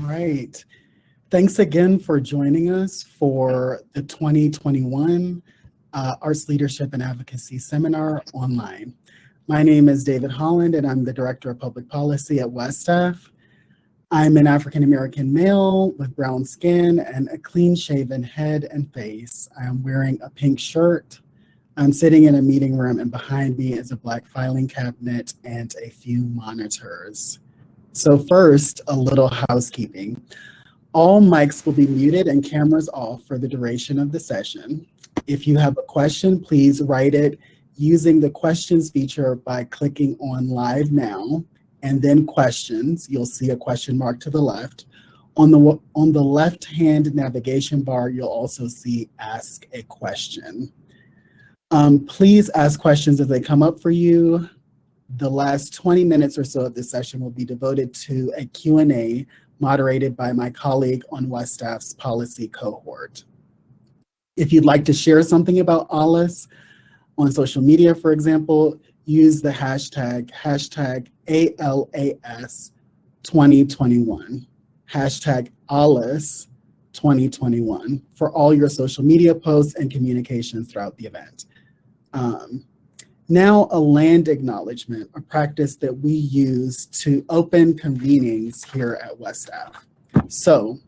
right. Thanks again for joining us for the 2021 Arts Leadership and Advocacy Seminar online. My name is David Holland, and I'm the Director of Public Policy at WestF. I'm an African-American male with brown skin and a clean-shaven head and face. I'm wearing a pink shirt. I'm sitting in a meeting room, and behind me is a Black filing cabinet and a few monitors. So first, a little housekeeping. All mics will be muted and cameras off for the duration of the session. If you have a question, please write it using the questions feature by clicking on Live Now and then Questions. You'll see a question mark to the left. On the left-hand navigation bar, you'll also see Ask a Question. Please ask questions as they come up for you. The last 20 minutes or so of this session will be devoted to a Q&A moderated by my colleague on WestStaff's policy cohort. If you'd like to share something about ALIS on social media, for example, use the hashtag ALAS2021, hashtag ALIS2021 for all your social media posts and communications throughout the event. Now, a land acknowledgement, a practice that we use to open convenings here at WestStaff. So,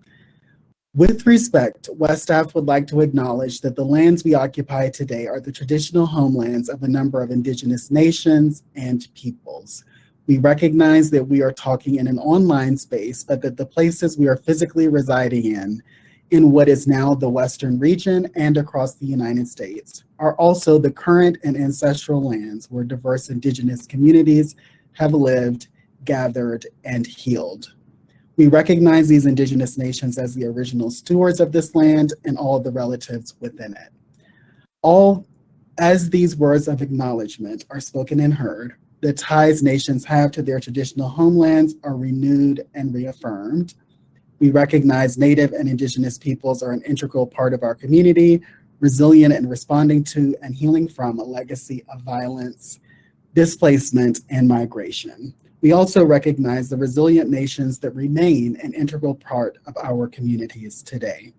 with respect, WestStaff would like to acknowledge that the lands we occupy today are the traditional homelands of a number of Indigenous nations and peoples. We recognize that we are talking in an online space, but that the places we are physically residing in what is now the Western region and across the United States, are also the current and ancestral lands where diverse Indigenous communities have lived, gathered, and healed. We recognize these Indigenous nations as the original stewards of this land and all of the relatives within it. All as these words of acknowledgement are spoken and heard, the ties nations have to their traditional homelands are renewed and reaffirmed. We recognize Native and Indigenous peoples are an integral part of our community, resilient in responding to and healing from a legacy of violence, displacement, and migration. We also recognize the resilient nations that remain an integral part of our communities today.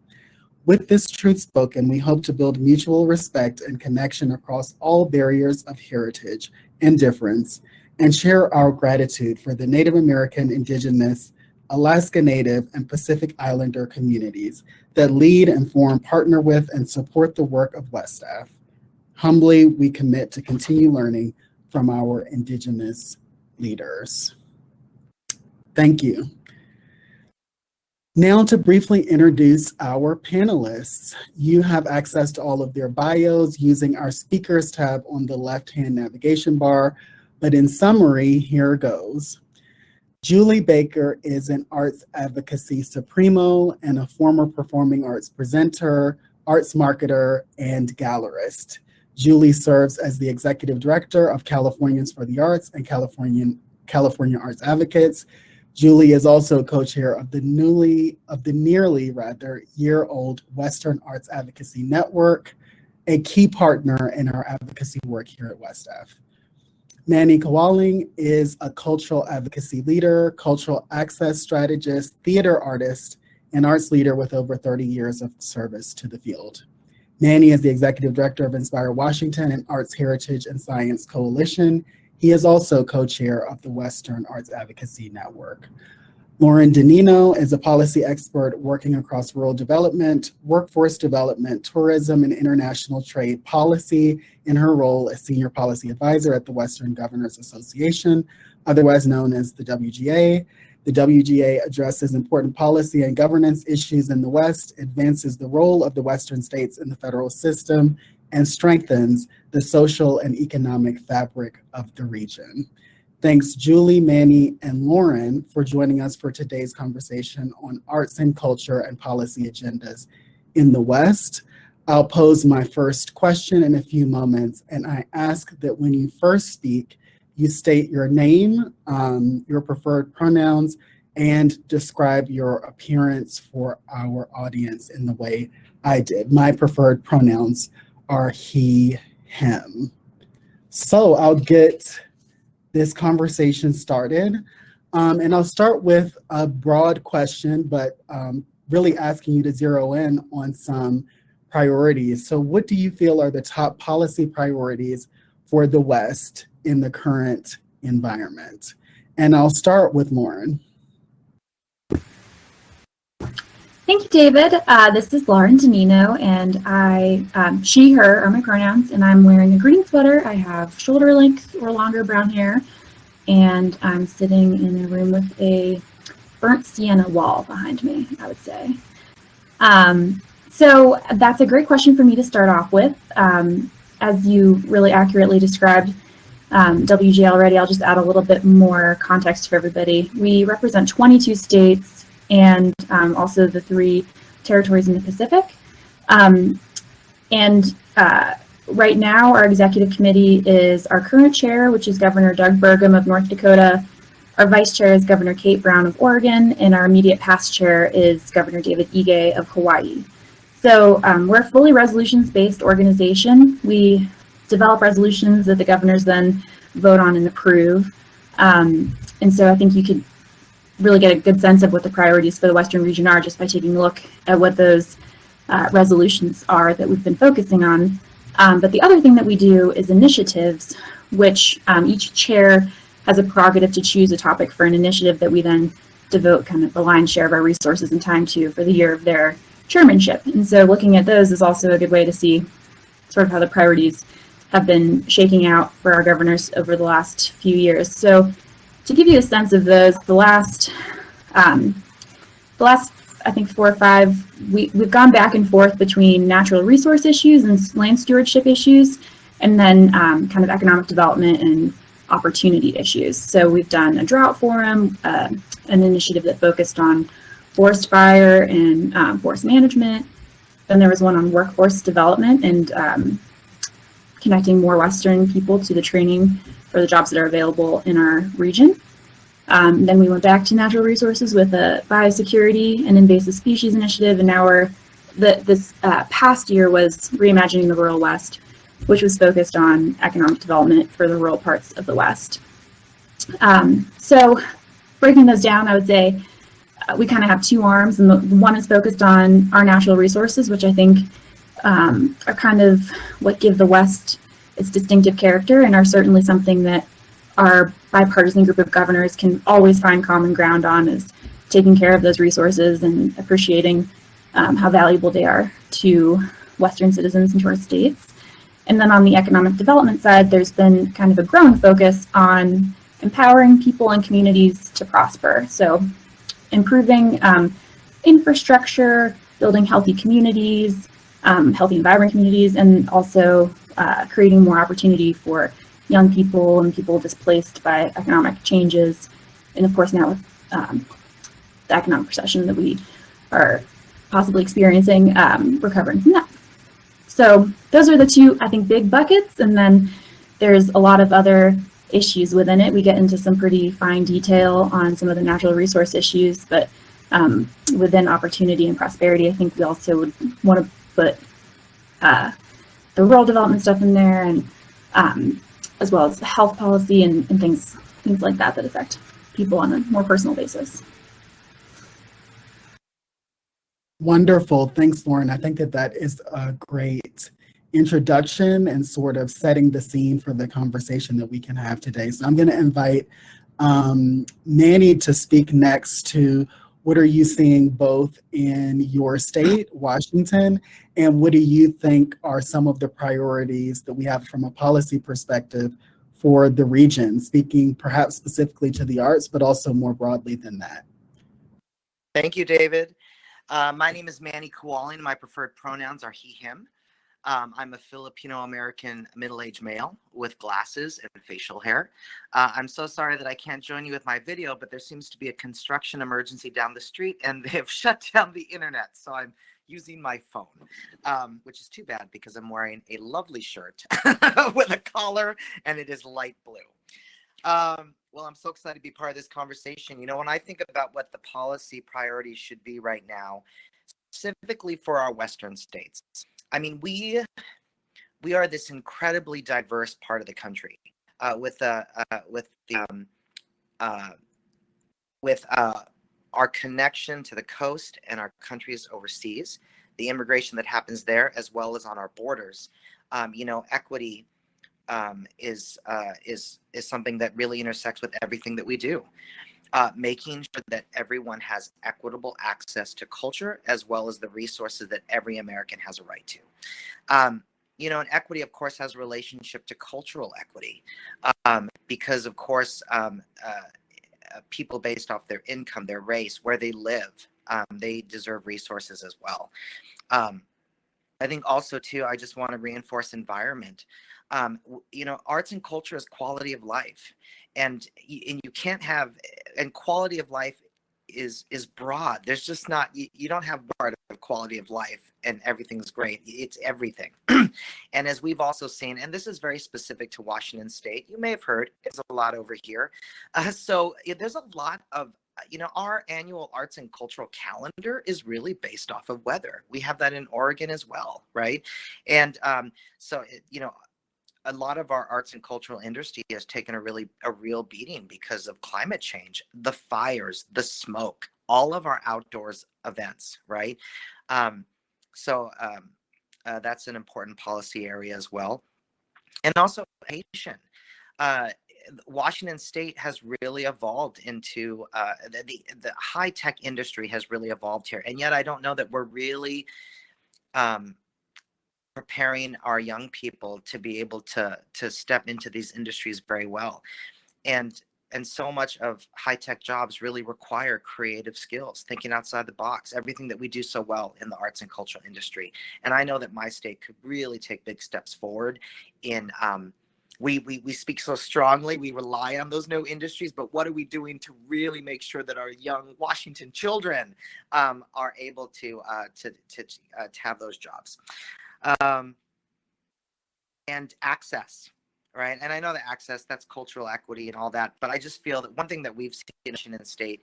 With this truth spoken, we hope to build mutual respect and connection across all barriers of heritage and difference, and share our gratitude for the Native American, Indigenous, Alaska Native, and Pacific Islander communities that lead, inform, partner with, and support the work of WestStaff. Humbly, we commit to continue learning from our Indigenous leaders. Thank you. Now to briefly introduce our panelists. You have access to all of their bios using our speakers tab on the left-hand navigation bar, but in summary, here goes. Julie Baker is an arts advocacy supremo and a former performing arts presenter, arts marketer, and gallerist. Julie serves as the executive director of Californians for the Arts and California Arts Advocates. Julie is also co-chair of the nearly year-old Western Arts Advocacy Network, a key partner in our advocacy work here at WestF. Manny Kawaling is a cultural advocacy leader, cultural access strategist, theater artist, and arts leader with over 30 years of service to the field. Manny is the executive director of Inspire Washington and Arts Heritage and Science Coalition. He is also co-chair of the Western Arts Advocacy Network. Lauren Danino is a policy expert working across rural development, workforce development, tourism, and international trade policy in her role as senior policy advisor at the Western Governors Association, otherwise known as the WGA. The WGA addresses important policy and governance issues in the West, advances the role of the Western states in the federal system, and strengthens the social and economic fabric of the region. Thanks Julie, Manny, and Lauren for joining us for today's conversation on arts and culture and policy agendas in the West. I'll pose my first question in a few moments, and I ask that when you first speak, you state your name, your preferred pronouns, and describe your appearance for our audience in the way I did. My preferred pronouns are he, him. So I'll get this conversation started. And I'll start with a broad question, but really asking you to zero in on some priorities. So what do you feel are the top policy priorities for the West in the current environment? And I'll start with Lauren. Thank you, David. This is Lauren Danino, and she, her are my pronouns, and I'm wearing a green sweater. I have shoulder length or longer brown hair, and I'm sitting in a room with a burnt sienna wall behind me, I would say. So that's a great question for me to start off with. As you really accurately described WGA already, I'll just add a little bit more context for everybody. We represent 22 states and also the 3 territories in the Pacific. Right now, our executive committee is our current chair, which is Governor Doug Burgum of North Dakota. Our vice chair is Governor Kate Brown of Oregon, and our immediate past chair is Governor David Ige of Hawaii. So we're a fully resolutions-based organization. We develop resolutions that the governors then vote on and approve. And so I think you could really get a good sense of what the priorities for the Western region are just by taking a look at what those resolutions are that we've been focusing on. But the other thing that we do is initiatives, which each chair has a prerogative to choose a topic for an initiative that we then devote kind of the lion's share of our resources and time to for the year of their chairmanship. And so looking at those is also a good way to see sort of how the priorities have been shaking out for our governors over the last few years. So to give you a sense of those, the last I think 4 or 5, we've gone back and forth between natural resource issues and land stewardship issues, and then kind of economic development and opportunity issues. So we've done a drought forum, an initiative that focused on forest fire and forest management. Then there was one on workforce development and connecting more Western people to the training for the jobs that are available in our region. Then we went back to natural resources with a biosecurity and invasive species initiative, and now this past year was reimagining the rural West, which was focused on economic development for the rural parts of the West. So breaking those down, I would say we kind of have 2 arms, and the one is focused on our natural resources, which I think are kind of what give the West its distinctive character and are certainly something that our bipartisan group of governors can always find common ground on, is taking care of those resources and appreciating how valuable they are to Western citizens and to our states. And then on the economic development side, there's been kind of a growing focus on empowering people and communities to prosper. So improving infrastructure, building healthy communities, healthy and vibrant communities, and also creating more opportunity for young people and people displaced by economic changes. And of course now with the economic recession that we are possibly experiencing, recovering from that. So those are the 2, I think, big buckets. And then there's a lot of other issues within it. We get into some pretty fine detail on some of the natural resource issues, but within opportunity and prosperity, I think we also would want to put the rural development stuff in there, and as well as health policy and things like that affect people on a more personal basis. Wonderful. Thanks, Lauren. I think that is a great introduction and sort of setting the scene for the conversation that we can have today. So I'm going to invite Manny to speak next to what are you seeing both in your state, Washington, and what do you think are some of the priorities that we have from a policy perspective for the region, speaking perhaps specifically to the arts, but also more broadly than that. Thank you, David. My name is Manny Kowalin. My preferred pronouns are he, him. I'm a Filipino-American middle-aged male with glasses and facial hair. I'm so sorry that I can't join you with my video, but there seems to be a construction emergency down the street and they have shut down the internet. So I'm using my phone, which is too bad because I'm wearing a lovely shirt with a collar and it is light blue. Well, I'm so excited to be part of this conversation. You know, when I think about what the policy priorities should be right now, specifically for our Western states, I mean, we are this incredibly diverse part of the country with the with our connection to the coast and our countries overseas, the immigration that happens there, as well as on our borders, equity is something that really intersects with everything that we do. Making sure that everyone has equitable access to culture as well as the resources that every American has a right to. And equity, of course, has a relationship to cultural equity because, of course, people based off their income, their race, where they live, they deserve resources as well. I think also, too, I just want to reinforce environment. Arts and culture is quality of life. And you can't have, and quality of life is broad. There's just not, you don't have part of quality of life and everything's great. It's everything. And as we've also seen, and this is very specific to Washington State, you may have heard, it's a lot over here. So there's a lot of, our annual arts and cultural calendar is really based off of weather. We have that in Oregon as well, right? And a lot of our arts and cultural industry has taken a real beating because of climate change, the fires, the smoke, all of our outdoors events, right? That's an important policy area as well. And also education. Washington State has really evolved into the high-tech industry has really evolved here. And yet I don't know that we're really preparing our young people to be able to step into these industries very well. And so much of high-tech jobs really require creative skills, thinking outside the box, everything that we do so well in the arts and cultural industry. And I know that my state could really take big steps forward in we speak so strongly, we rely on those new industries, but what are we doing to really make sure that our young Washington children are able to have those jobs? And access, right? And I know that access, that's cultural equity and all that, but I just feel that one thing that we've seen in Washington State,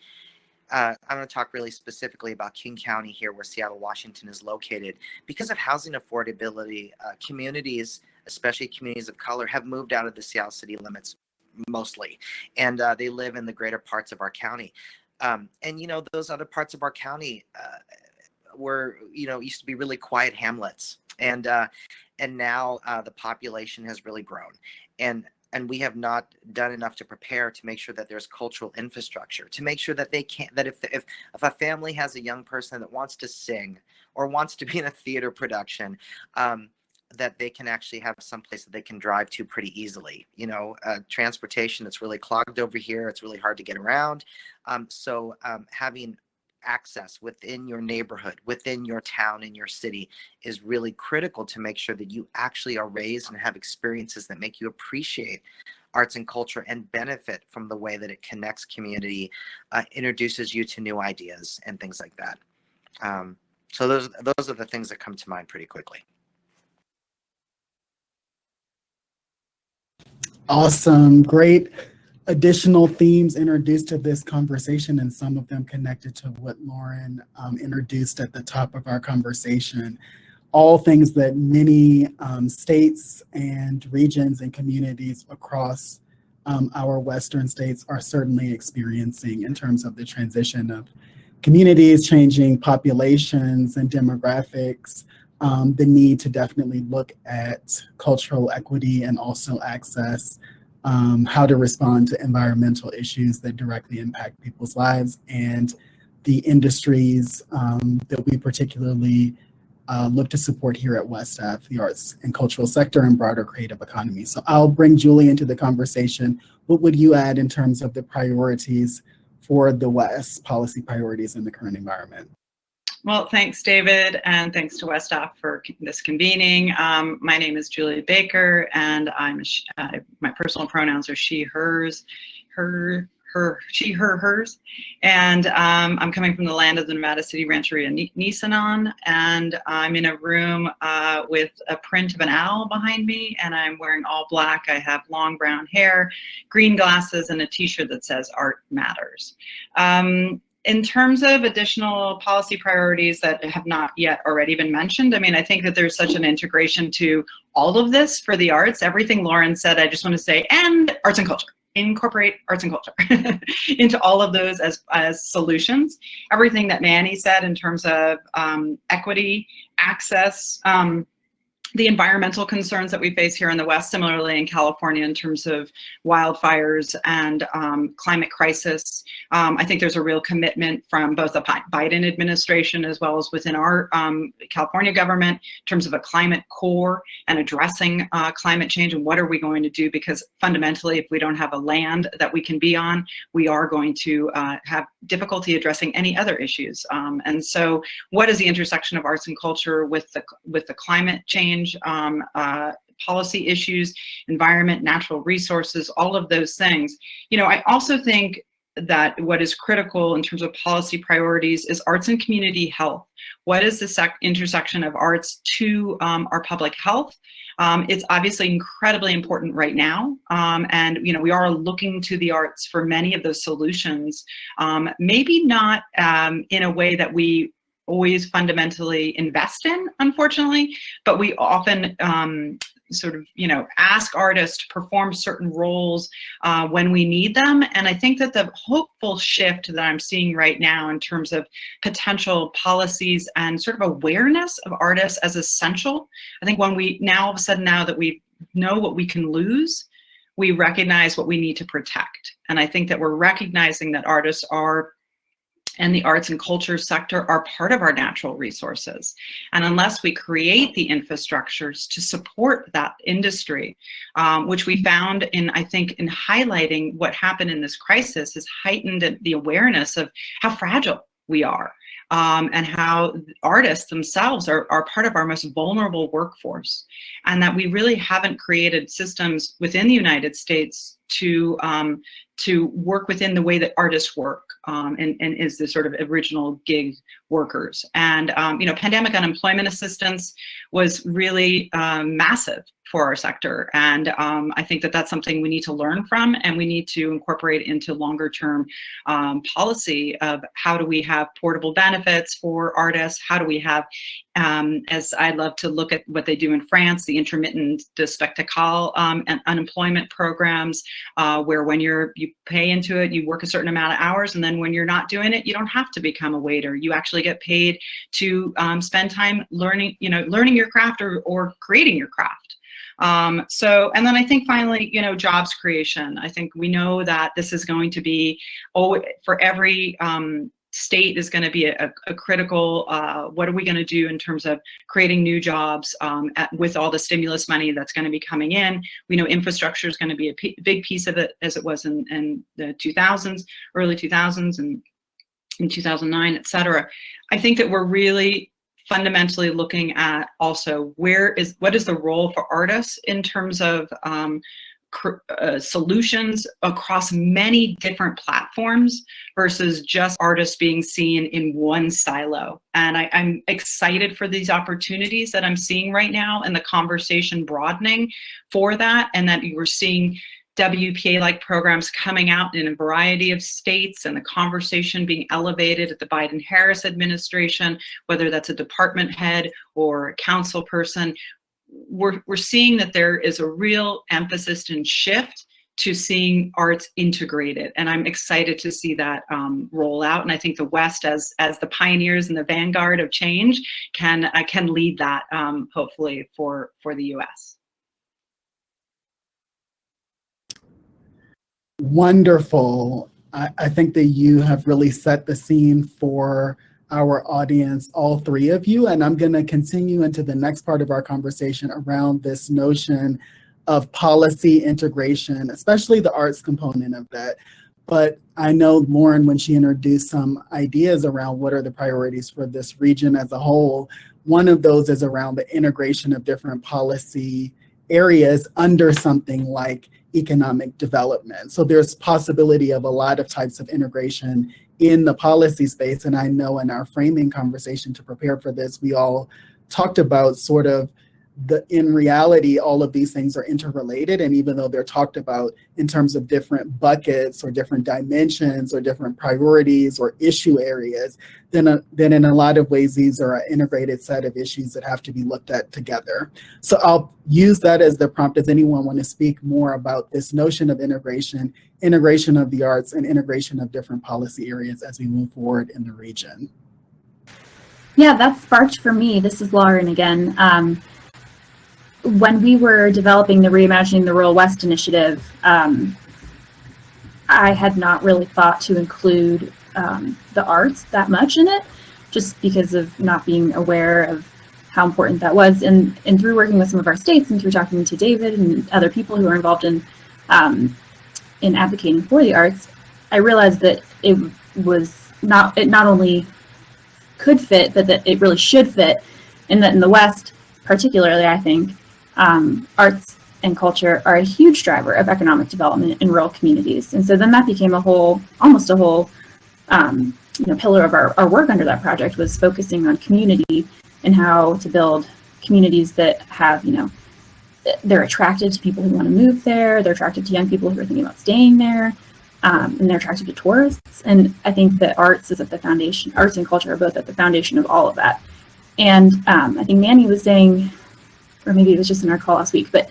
I'm going to talk really specifically about King County here, where Seattle, Washington is located. Because of housing affordability, communities, especially communities of color, have moved out of the Seattle city limits mostly, and they live in the greater parts of our county. And those other parts of our county used to be really quiet hamlets, and now the population has really grown, and we have not done enough to prepare to make sure that there's cultural infrastructure, to make sure that if a family has a young person that wants to sing or wants to be in a theater production, that they can actually have some place that they can drive to pretty easily. Transportation, it's really clogged over here. It's really hard to get around. So having access within your neighborhood, within your town, in your city is really critical to make sure that you actually are raised and have experiences that make you appreciate arts and culture and benefit from the way that it connects community, introduces you to new ideas and things like that. So those are the things that come to mind pretty quickly. Awesome. Great additional themes introduced to this conversation, and some of them connected to what Lauren introduced at the top of our conversation. All things that many states and regions and communities across our Western states are certainly experiencing in terms of the transition of communities, changing populations and demographics, the need to definitely look at cultural equity and also access, how to respond to environmental issues that directly impact people's lives, and the industries that we particularly look to support here at WestAF, the arts and cultural sector and broader creative economy. So I'll bring Julie into the conversation. What would you add in terms of the priorities for the West, policy priorities in the current environment? Well, thanks, David, and thanks to WestAF for this convening. My name is Julia Baker, and my personal pronouns are she, hers, she, her, hers. And I'm coming from the land of the Nevada City Rancheria Nisenan, and I'm in a room with a print of an owl behind me, and I'm wearing all black. I have long brown hair, green glasses, and a t-shirt that says Art Matters. In terms of additional policy priorities that have not yet already been mentioned, I mean, I think that there's such an integration to all of this for the arts. Everything Lauren said, I just want to say, and arts and culture. incorporate arts and culture into all of those as solutions. Everything that Manny said in terms of equity, access, the environmental concerns that we face here in the West, similarly in California in terms of wildfires and climate crisis. I think there's a real commitment from both the Biden administration as well as within our California government in terms of a climate core and addressing climate change and what are we going to do, because fundamentally if we don't have a land that we can be on, we are going to have difficulty addressing any other issues. And so what is the intersection of arts and culture with the climate change, policy issues, environment, natural resources, all of those things. I also think that what is critical in terms of policy priorities is arts and community health. What is the intersection of arts to our public health? It's obviously incredibly important right now. And, we are looking to the arts for many of those solutions, maybe not in a way that we always fundamentally invest in, unfortunately, but we often ask artists to perform certain roles when we need them. And I think that the hopeful shift that I'm seeing right now in terms of potential policies and sort of awareness of artists as essential, I think when we now all of a sudden, now that we know what we can lose, we recognize what we need to protect. And I think that we're recognizing that artists and the arts and culture sector are part of our natural resources. And unless we create the infrastructures to support that industry, which we found I think in highlighting what happened in this crisis, has heightened the awareness of how fragile we are. And how artists themselves are part of our most vulnerable workforce, and that we really haven't created systems within the United States to work within the way that artists work, and is the sort of original gig workers. And pandemic unemployment assistance was really massive for our sector, and I think that that's something we need to learn from, and we need to incorporate into longer term policy of how do we have portable benefits for artists, how do we have, as I love to look at what they do in France, the intermittent de spectacle and unemployment programs, where when you pay into it, you work a certain amount of hours, and then when you're not doing it, you don't have to become a waiter. You actually get paid to spend time learning your craft or creating your craft. And then I think finally, jobs creation. I think we know that this is going to be, for every state is going to be a critical, what are we going to do in terms of creating new jobs with all the stimulus money that's going to be coming in. We know infrastructure is going to be a big piece of it, as it was in the 2000s, early 2000s, and in 2009, et cetera. I think that we're really fundamentally looking at also what is the role for artists in terms of solutions across many different platforms versus just artists being seen in one silo. And I'm excited for these opportunities that I'm seeing right now and the conversation broadening for that, and that we're seeing WPA-like programs coming out in a variety of states, and the conversation being elevated at the Biden-Harris administration, whether that's a department head or a council person. We're seeing that there is a real emphasis and shift to seeing arts integrated, and I'm excited to see that roll out. And I think the West, as the pioneers and the vanguard of change, can lead that hopefully for the U.S. Wonderful. I think that you have really set the scene for our audience, all three of you, and I'm going to continue into the next part of our conversation around this notion of policy integration, especially the arts component of that. But I know Lauren, when she introduced some ideas around what are the priorities for this region as a whole, one of those is around the integration of different policy areas under something like economic development. So there's possibility of a lot of types of integration in the policy space. And I know in our framing conversation to prepare for this, we all talked about sort of in reality, all of these things are interrelated. And even though they're talked about in terms of different buckets or different dimensions or different priorities or issue areas, then in a lot of ways, these are an integrated set of issues that have to be looked at together. So I'll use that as the prompt. Does anyone want to speak more about this notion of integration of the arts, and integration of different policy areas as we move forward in the region? Yeah, that sparked for me. This is Lauren again. When we were developing the Reimagining the Rural West initiative, I had not really thought to include the arts that much in it, just because of not being aware of how important that was. And through working with some of our states and through talking to David and other people who are involved in advocating for the arts, I realized that it not only could fit, but that it really should fit, and that in the West, particularly, I think, arts and culture are a huge driver of economic development in rural communities. And so then that became almost a whole pillar of our work under that project, was focusing on community and how to build communities that have, they're attracted to people who want to move there, they're attracted to young people who are thinking about staying there, and they're attracted to tourists. And I think that arts is at the foundation, arts and culture are both at the foundation of all of that. And I think Manny was saying, or maybe it was just in our call last week, but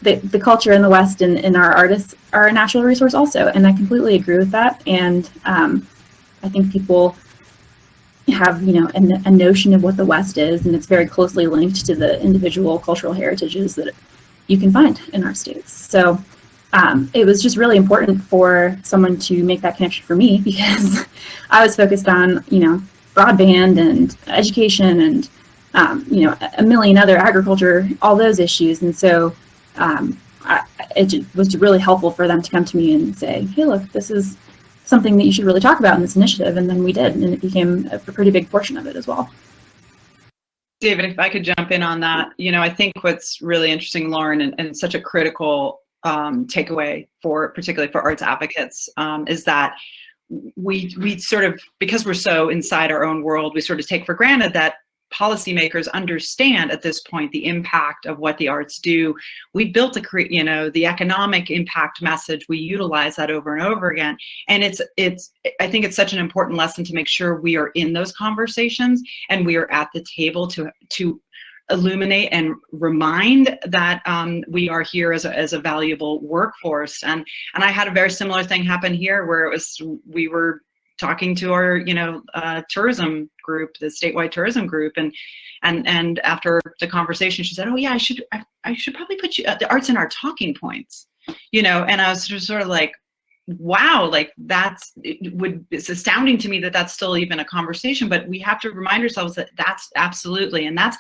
the culture in the West and our artists are a natural resource also. And I completely agree with that. And I think people have, a notion of what the West is, and it's very closely linked to the individual cultural heritages that you can find in our states. So it was just really important for someone to make that connection for me, because I was focused on, broadband and education and, a million other agriculture, all those issues. And so it was really helpful for them to come to me and say, hey, look, this is something that you should really talk about in this initiative. And then we did, and it became a pretty big portion of it as well. David, if I could jump in on that, I think what's really interesting, Lauren, and such a critical takeaway particularly for arts advocates, is that we sort of, because we're so inside our own world, we sort of take for granted that policymakers understand at this point the impact of what the arts do. We've built the economic impact message. We utilize that over and over again. And I think it's such an important lesson to make sure we are in those conversations and we are at the table to illuminate and remind that we are here as a valuable workforce. And I had a very similar thing happen here, where we were talking to our tourism group, the statewide tourism group, and after the conversation, she said, "Oh yeah, I should probably put the arts in our talking points," and I was just sort of like, wow, like it's astounding to me that that's still even a conversation. But we have to remind ourselves that that's absolutely, and that's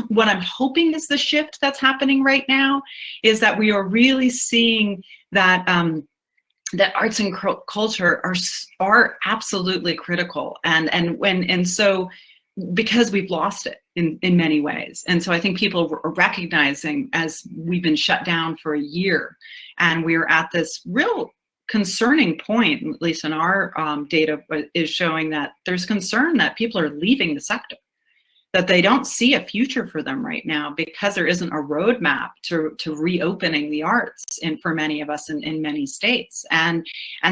what I'm hoping is the shift that's happening right now, is that we are really seeing that that arts and culture are absolutely critical, and so because we've lost it in many ways. And so I think people are recognizing, as we've been shut down for a year, and we're at this real concerning point, at least in our data is showing that there's concern that people are leaving the sector, that they don't see a future for them right now because there isn't a roadmap to reopening the arts for many of us in many states. And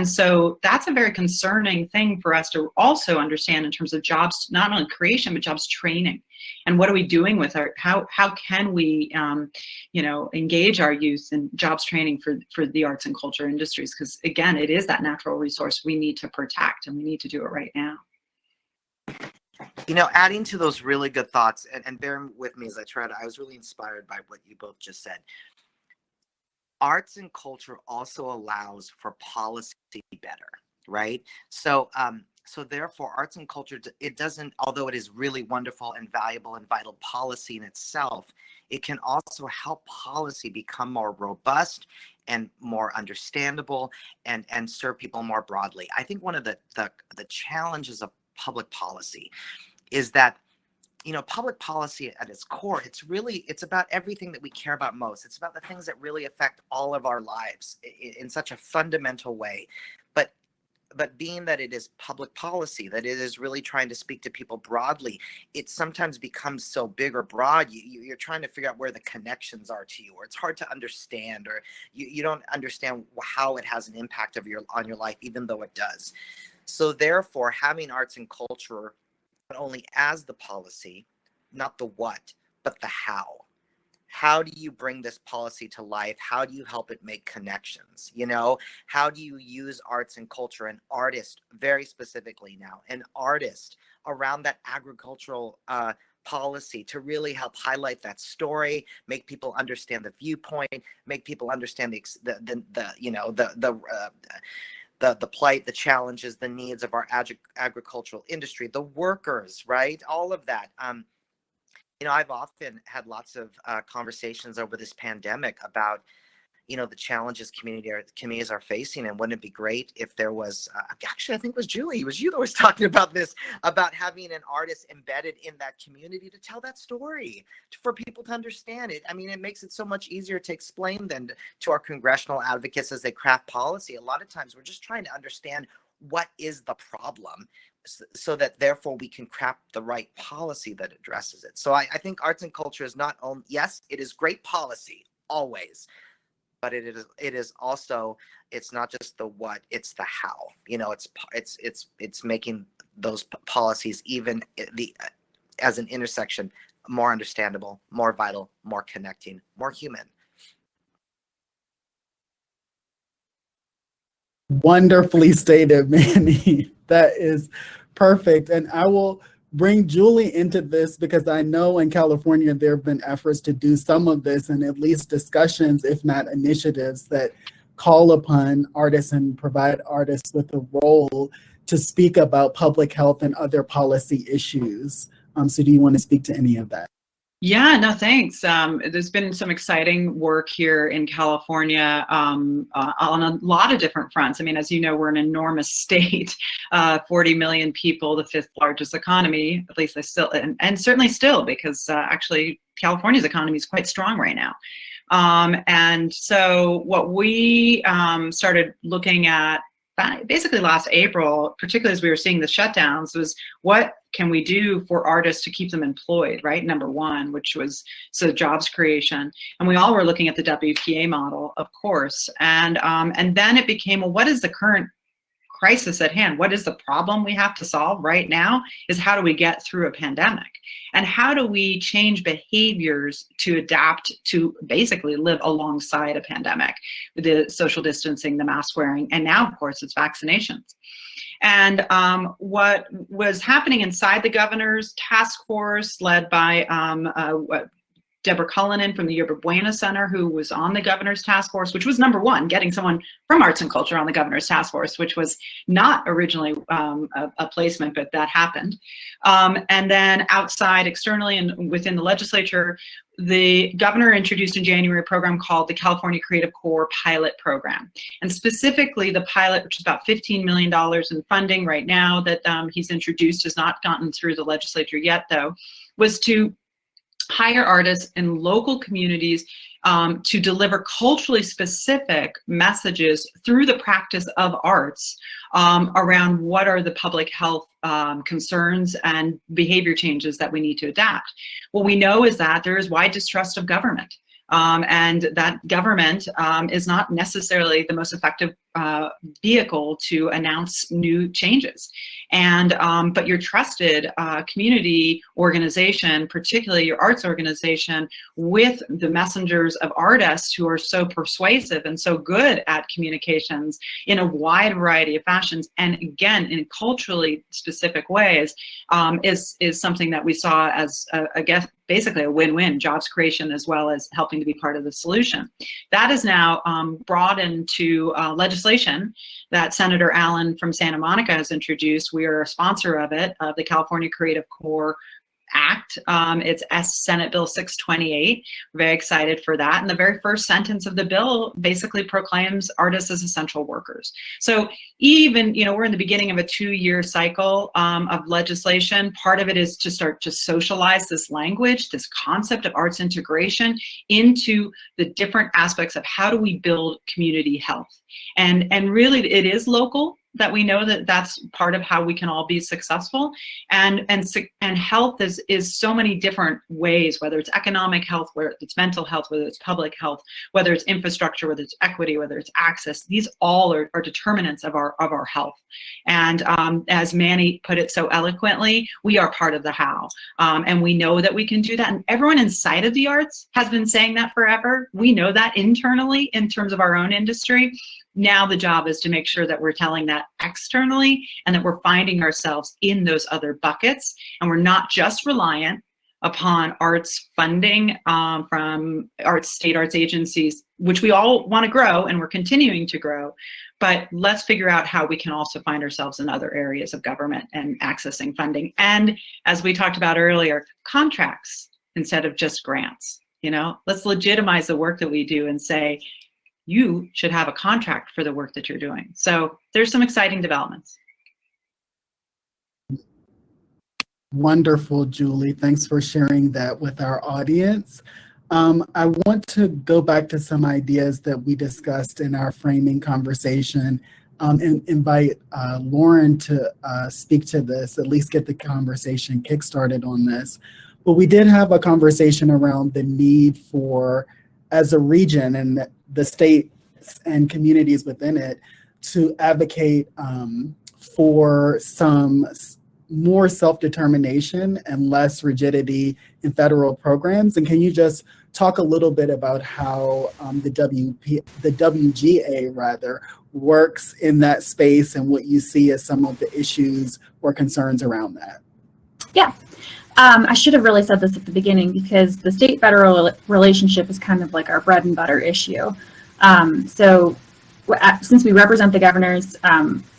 so that's a very concerning thing for us to also understand in terms of jobs, not only creation, but jobs training. And what are we doing with how can we, engage our youth in jobs training for the arts and culture industries? Because again, it is that natural resource we need to protect, and we need to do it right now. Adding to those really good thoughts, and bear with me as I was really inspired by what you both just said. Arts and culture also allows for policy to be better, right? So therefore, arts and culture, it doesn't, although it is really wonderful and valuable and vital policy in itself, it can also help policy become more robust and more understandable and serve people more broadly. I think one of the challenges of public policy is that, public policy at its core, it's about everything that we care about most. It's about the things that really affect all of our lives in such a fundamental way. But being that it is public policy, that it is really trying to speak to people broadly, it sometimes becomes so big or broad, you're trying to figure out where the connections are to you, or it's hard to understand, or you don't understand how it has an impact on your life, even though it does. So therefore, having arts and culture not only as the policy, not the what, but the how. How do you bring this policy to life? How do you help it make connections? You know, how do you use arts and culture, and artist very specifically now, an artist around that agricultural policy to really help highlight that story, make people understand the viewpoint, make people understand the plight, the challenges, the needs of our agricultural industry, the workers, right? All of that. You know, I've often had lots of conversations over this pandemic about, you know, the challenges communities are facing, and wouldn't it be great if there was, actually, I think it was Julie, it was you that was talking about this, about having an artist embedded in that community to tell that story, for people to understand it. I mean, it makes it so much easier to explain than to our congressional advocates as they craft policy. A lot of times we're just trying to understand what is the problem, so that therefore we can craft the right policy that addresses it. So I think arts and culture is not only, yes, it is great policy always, but it is also, it's not just the what, it's the how. You know, it's making those policies, even as an intersection, more understandable, more vital, more connecting, more human. Wonderfully stated, Manny. That is perfect. And I will bring Julie into this, because I know in California there have been efforts to do some of this, and at least discussions, if not initiatives, that call upon artists and provide artists with a role to speak about public health and other policy issues. So do you want to speak to any of that? Yeah, no, thanks. There's been some exciting work here in California on a lot of different fronts. I mean, as you know, we're an enormous state, 40 million people, the 5th largest economy, at least I still, and certainly still, because actually California's economy is quite strong right now. And so what we started looking at basically last April, particularly as we were seeing the shutdowns, was what can we do for artists to keep them employed, right? Number one, which was jobs creation. And we all were looking at the WPA model, of course. And then it became, well, what is the current crisis at hand? What is the problem we have to solve right now? Is how do we get through a pandemic? And how do we change behaviors to adapt to basically live alongside a pandemic, with the social distancing, the mask wearing, and now, of course, it's vaccinations. And what was happening inside the governor's task force, led by Deborah Cullinan from the Yerba Buena Center, who was on the governor's task force, which was number one, getting someone from arts and culture on the governor's task force, which was not originally a placement, but that happened. And then outside, externally, and within the legislature, the governor introduced in January a program called the California Creative Corps Pilot Program. And specifically the pilot, which is about $15 million in funding right now that he's introduced, has not gotten through the legislature yet though, was to hire artists in local communities to deliver culturally specific messages through the practice of arts around what are the public health concerns and behavior changes that we need to adapt. What we know is that there is wide distrust of government. And that government is not necessarily the most effective vehicle to announce new changes. And but your trusted community organization, particularly your arts organization, with the messengers of artists who are so persuasive and so good at communications in a wide variety of fashions, and again in culturally specific ways, is something that we saw as I guess basically a win-win, jobs creation as well as helping to be part of the solution. That is now brought into legislation that Senator Allen from Santa Monica has introduced. We are a sponsor of it, of the California Creative Corps Act. It's Senate Bill 628. We're very excited for that. And the very first sentence of the bill basically proclaims artists as essential workers. So even, you know, we're in the beginning of a 2-year cycle of legislation. Part of it is to start to socialize this language, this concept of arts integration into the different aspects of how do we build community health. And really it is local. that we know that that's part of how we can all be successful. And health is so many different ways, whether it's economic health, whether it's mental health, whether it's public health, whether it's infrastructure, whether it's equity, whether it's access. These all are determinants of our health. And as Manny put it so eloquently, we are part of the how. And we know that we can do that. And everyone inside of the arts has been saying that forever. We know that internally in terms of our own industry. Now the job is to make sure that we're telling that externally and that we're finding ourselves in those other buckets. And we're not just reliant upon arts funding from state arts agencies, which we all want to grow and we're continuing to grow. But let's figure out how we can also find ourselves in other areas of government and accessing funding. And as we talked about earlier, contracts instead of just grants. Let's legitimize the work that we do and say, you should have a contract for the work that you're doing. So there's some exciting developments. Wonderful, Julie. Thanks for sharing that with our audience. I want to go back to some ideas that we discussed in our framing conversation and invite Lauren to speak to this, at least get the conversation kickstarted on this. But we did have a conversation around the need for, as a region and the states and communities within it, to advocate for some more self-determination and less rigidity in federal programs. And can you just talk a little bit about how the WGA rather works in that space and what you see as some of the issues or concerns around that? Yeah. I should have really said this at the beginning because the state-federal relationship is kind of like our bread and butter issue. So since we represent the governors,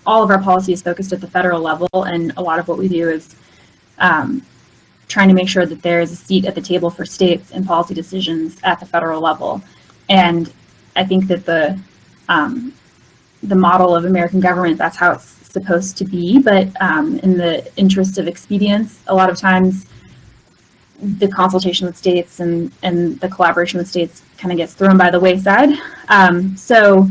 all of our policy is focused at the federal level, and a lot of what we do is trying to make sure that there is a seat at the table for states in policy decisions at the federal level. And I think that the model of American government, that's how it's supposed to be, but in the interest of expedience, a lot of times the consultation with states and the collaboration with states kind of gets thrown by the wayside. So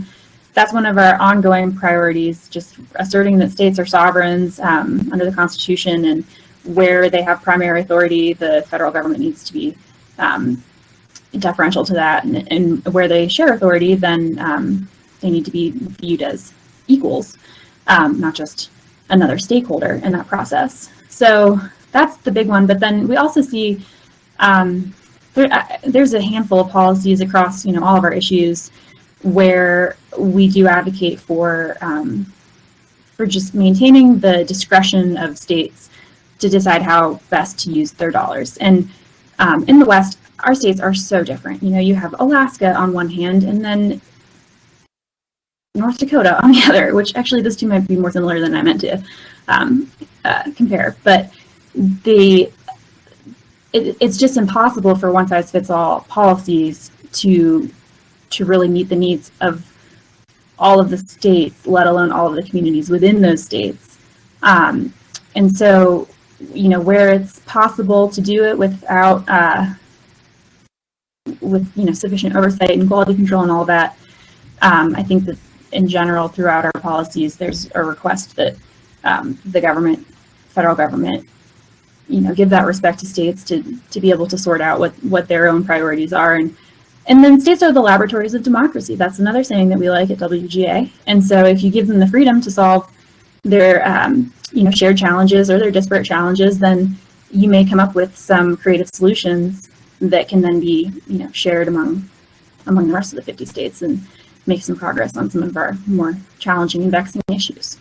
that's one of our ongoing priorities, just asserting that states are sovereigns under the Constitution, and where they have primary authority, the federal government needs to be deferential to that, and where they share authority, then they need to be viewed as equals, not just another stakeholder in that process. So that's the big one. But then we also see there's a handful of policies across all of our issues where we do advocate for just maintaining the discretion of states to decide how best to use their dollars. And in the West, our states are so different. You have Alaska on one hand, and then North Dakota on the other, which actually those two might be more similar than I meant to compare. But it's just impossible for one-size-fits-all policies to really meet the needs of all of the states, let alone all of the communities within those states. And so, where it's possible to do it without sufficient oversight and quality control and all that, I think that in general, throughout our policies, there's a request that the federal government, give that respect to states to be able to sort out what their own priorities are. And then states are the laboratories of democracy. That's another saying that we like at WGA. And so if you give them the freedom to solve their shared challenges or their disparate challenges, then you may come up with some creative solutions that can then be shared among the rest of the 50 states and make some progress on some of our more challenging and vexing issues.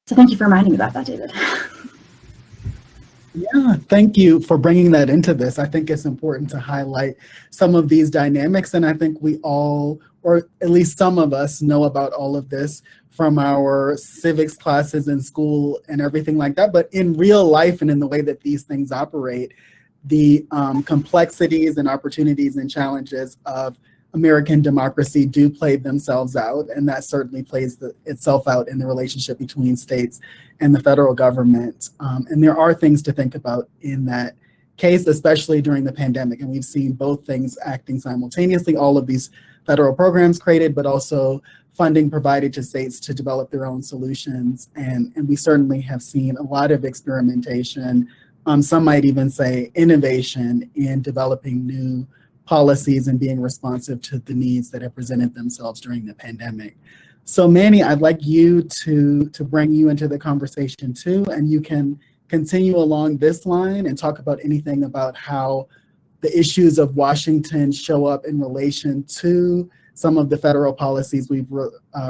So thank you for reminding me about that, David. Yeah, thank you for bringing that into this. I think it's important to highlight some of these dynamics, and I think we all, or at least some of us, know about all of this from our civics classes in school and everything like that. But in real life and in the way that these things operate, the complexities and opportunities and challenges of American democracy do play themselves out, and that certainly plays itself out in the relationship between states and the federal government. And there are things to think about in that case, especially during the pandemic. And we've seen both things acting simultaneously, all of these federal programs created, but also funding provided to states to develop their own solutions. And we certainly have seen a lot of experimentation, some might even say innovation, in developing new policies and being responsive to the needs that have presented themselves during the pandemic. So Manny, I'd like you to bring you into the conversation too, and you can continue along this line and talk about anything about how the issues of Washington show up in relation to some of the federal policies we've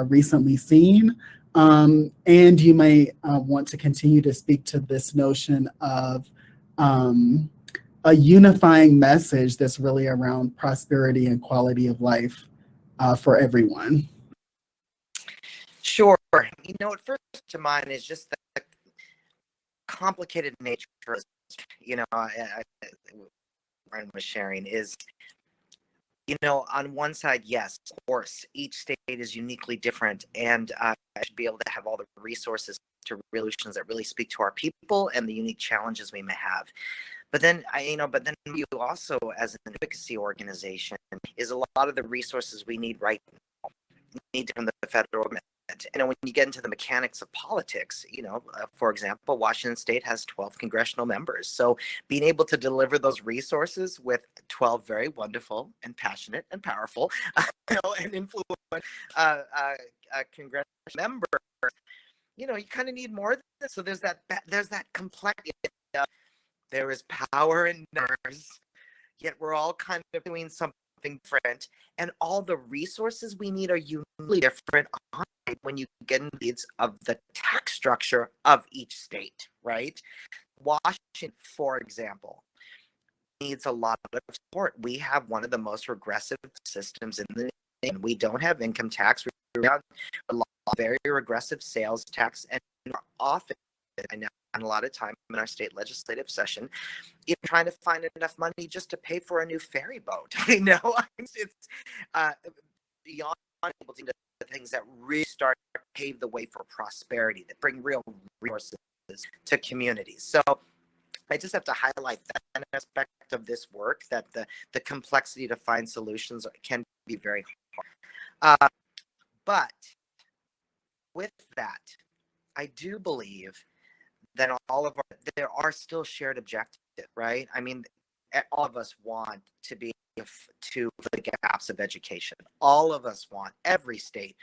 recently seen. And you may want to continue to speak to this notion of a unifying message that's really around prosperity and quality of life for everyone. Sure. You know, what first to mind is just the complicated nature, you know, Brian was sharing is, you know, on one side, yes, of course, each state is uniquely different, and I should be able to have all the resources to solutions that really speak to our people and the unique challenges we may have. But then, but then you also, as an advocacy organization, is a lot of the resources we need right now need from the federal government. And when you get into the mechanics of politics, you know, for example, Washington State has 12 congressional members. So being able to deliver those resources with 12 very wonderful and passionate and powerful, and influential congressional members, you know, you kind of need more than this. So there's that complexity. There is power in numbers, yet we're all kind of doing something different, and all the resources we need are uniquely different when you get into the needs of the tax structure of each state, right? Washington, for example, needs a lot of support. We have one of the most regressive systems in the nation. We don't have income tax. We have a lot of very regressive sales tax, and often, I know, a lot of time in our state legislative session, trying to find enough money just to pay for a new ferry boat. You know, it's beyond able to do the things that really start to pave the way for prosperity, that bring real resources to communities. So I just have to highlight that aspect of this work, that the complexity to find solutions can be very hard. But with that, I do believe that there are still shared objectives, right? I mean, all of us want to be to the gaps of education. All of us want every state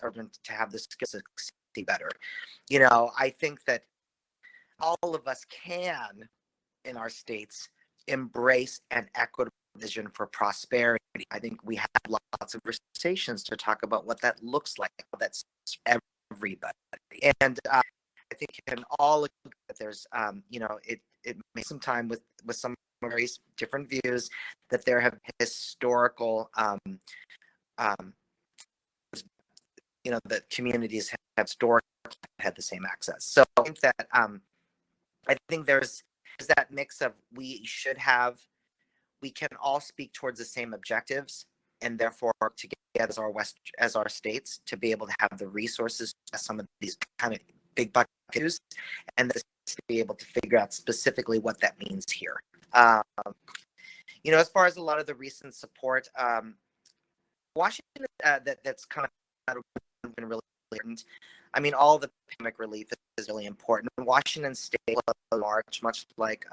to have the skills to succeed better. You know, I think that all of us can, in our states, embrace an equitable vision for prosperity. I think we have lots of conversations to talk about what that looks like. That's everybody. And I think you can all agree that there's, it makes some time with some very different views, that there have historical, that communities have historically had the same access. So I think that I think there's that mix of we can all speak towards the same objectives, and therefore together as our states to be able to have the resources to some of these kind of big bucket issues, and to be able to figure out specifically what that means here. As far as a lot of the recent support, Washington, that's kind of been really important. I mean, all the pandemic relief is really important. Washington State, March, much like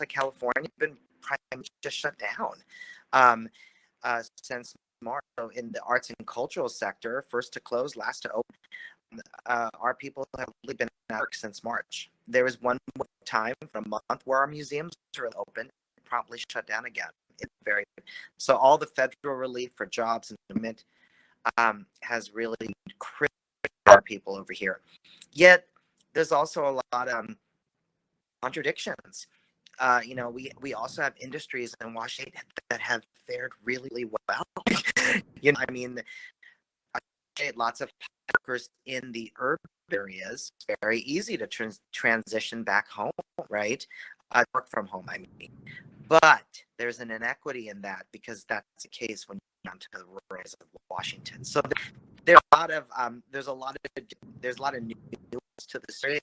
California, been primarily just shut down since March. So in the arts and cultural sector, first to close, last to open, our people have really been at work since March. There was one time for a month where our museums were open, promptly shut down again. So all the federal relief for jobs and employment has really critical our people over here. Yet there's also a lot of contradictions. We also have industries in Washington that have fared really, really well. Lots of workers in the urban areas, very easy to transition back home, right? Work from home, I mean. But there's an inequity in that, because that's the case when you come to the rural areas of Washington. So there's a lot of new to the state,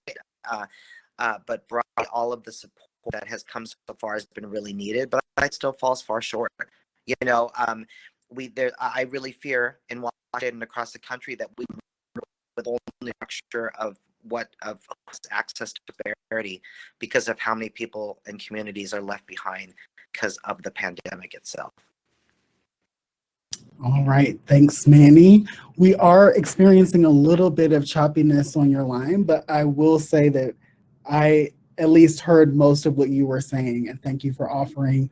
but broadly, all of the support that has come so far has been really needed, but it still falls far short. I really fear in Washington and across the country that we with only a structure of access to prosperity because of how many people and communities are left behind because of the pandemic itself. All right, thanks, Manny. We are experiencing a little bit of choppiness on your line, but I will say that I at least heard most of what you were saying, and thank you for offering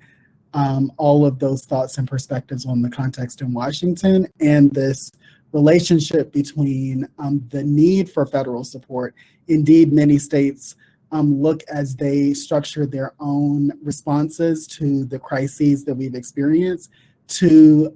all of those thoughts and perspectives on the context in Washington and this relationship between the need for federal support. Indeed, many states look as they structure their own responses to the crises that we've experienced to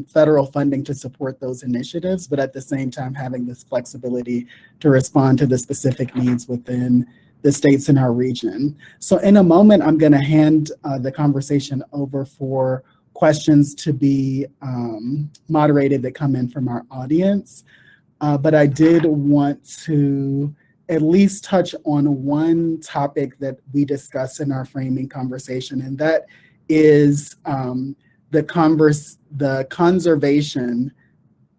federal funding to support those initiatives, but at the same time having this flexibility to respond to the specific needs within the states in our region. So in a moment, I'm going to hand the conversation over for questions to be moderated that come in from our audience. But I did want to at least touch on one topic that we discussed in our framing conversation, and that is the conservation